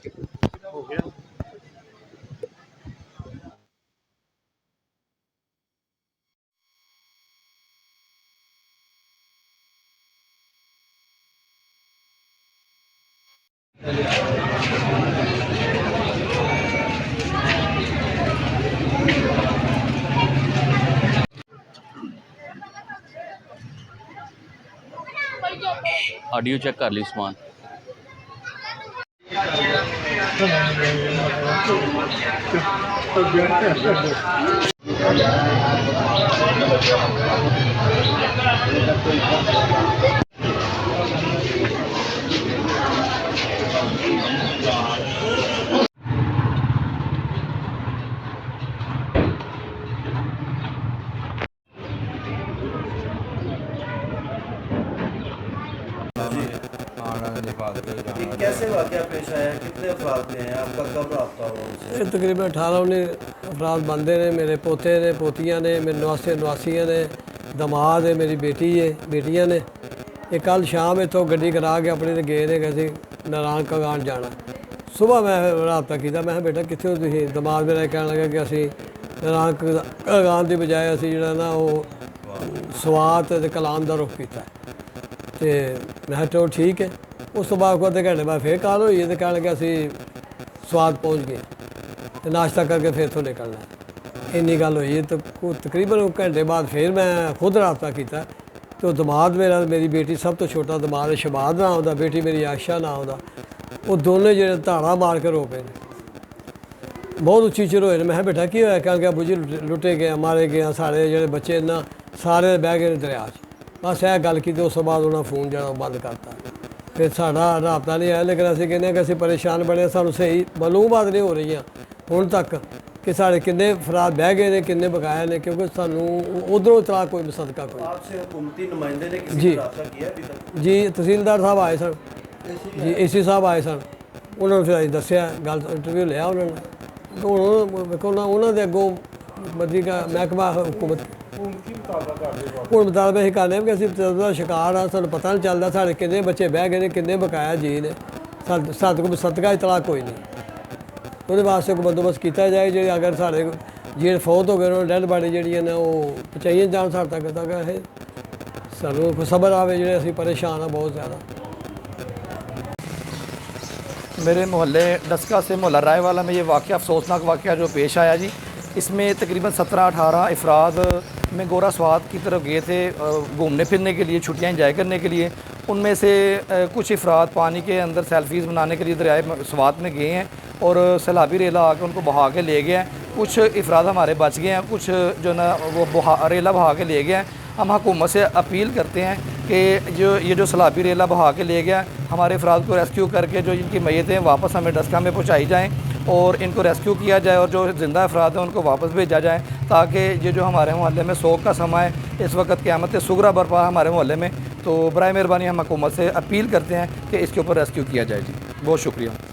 हो गया। Audio check कर ली समान। ये कैसे वाक़या पेश आया, कितने अफराद थे हैं, आपका कब रब्ता हुआ उनसे? तकरीबन 18-19 अफराद बनते ने, मेरे पोते ने, पोतियाँ ने, मेरे नवासियाँ ने, दमाद है, मेरी बेटी है, बेटियाँ ने। ये कल शाम इतों गड्डी करा के अपने ते गए ने कि असीं नारायण कगान जाना। सुबह मैं रबता किया, मैं बेटा कित्थे हो तुसीं? दमाद मेरा कहन लगा कि असीं नारायण कगान की बजाय असीं जिहड़ा ना वो स्वात ते कलाम दा रुख कीता ते मैं चलो ठीक है। उस तो बाद अद्धे घंटे बाद फिर कॉल हुई तो कह लगे असी स्वाद पहुँच गए तो नाश्ता करके फिर इत्थों निकलना। इन्नी गल हुई तो तकरीबन घंटे बाद फिर मैं खुद रबता किया तो दमाद मेरा, मेरी बेटी सब तो छोटा दमाद है, शबाद नाम दा, बेटी मेरी आयशा नाम दा, वो दोनों जो धाड़ा मार के रो पे बहुत उच्ची उच्ची रोए। मैं बेटा की होया? कह गया बुझी लुटे गए, मारे गए, सारे जो बच्चे ना सारे बह गए दरिया च। बस यह गल की उस बाद उन्होंने फोन जो बंद करता। फिर साढ़ा रबता नहीं आया, लेकिन असीं कहने कि असीं परेशान बने, सानू सही मालूमात नहीं हो रही हुण तक कि साढ़े किन्ने अफराद बह गए ने, किन्ने बकाया ने, क्योंकि सानू उधरों इतला कोई सदका कोई। आपसे हुकूमती नुमाइंदे ने किसी जी से रब्ता किया अभी तक? जी तहसीलदार साहब आए सन जी, AC साहब आए सन, उन्होंने फिर असीं दस्सिया गल, इंटरव्यू लिया उन्होंने। देखो ना उन्होंने अगों मर्जी का महकमा हुकूमत हूँ मुतालबा यही करने कि असीं का शिकार हाँ, सानू पता नहीं चलता साढ़े किन्ने बच्चे बह गए ने, किन्ने बकाया जी ने, साढ़े को सदका इतला कोई नहीं। उहदे वास्ते कोई बंदोबस्त किया जाए जे अगर साढ़े जे फौत हो गए उन्होंने डेड बॉडी जी ने वो पहुँचाइए जान साढ़े तक, ताकि सानू कोई सबर आवे, जे असीं परेशान हाँ बहुत ज़्यादा। मेरे मोहल्ले डस्का से मोहल्ला रायवाला में ये वाक़या, अफसोसनाक वाक़या जो पेश आया जी, इसमें तकरीबन 17-18 अफराद में गोरा स्वात की तरफ गए थे घूमने फिरने के लिए, छुट्टियां इंजॉय करने के लिए। उनमें से कुछ अफराद पानी के अंदर सेल्फीज़ बनाने के लिए दरियाए स्वात में गए हैं और सैलाबी रेला आकर उनको बहा के ले गया है। कुछ अफराद हमारे बच गए हैं, कुछ जो ना वो रेला बहा के ले गया है। हम हुकूमत से अपील करते हैं कि जो सैलाबी रेला बहा के ले गया, हमारे अफराद को रेस्क्यू करके जो इनकी मैयतें वापस हमें डस्का में पहुँचाई जाएँ और इनको रेस्क्यू किया जाए और जो ज़िंदा अफराद हैं उनको वापस भेजा जाए, ताकि ये जो हमारे मोहल्ले में सोग का समय है, इस वक्त क़यामत सुगरा बरपा हमारे मोहल्ले में, तो बराए मेहरबानी हम हुकूमत से अपील करते हैं कि इसके ऊपर रेस्क्यू किया जाए जी। बहुत शुक्रिया।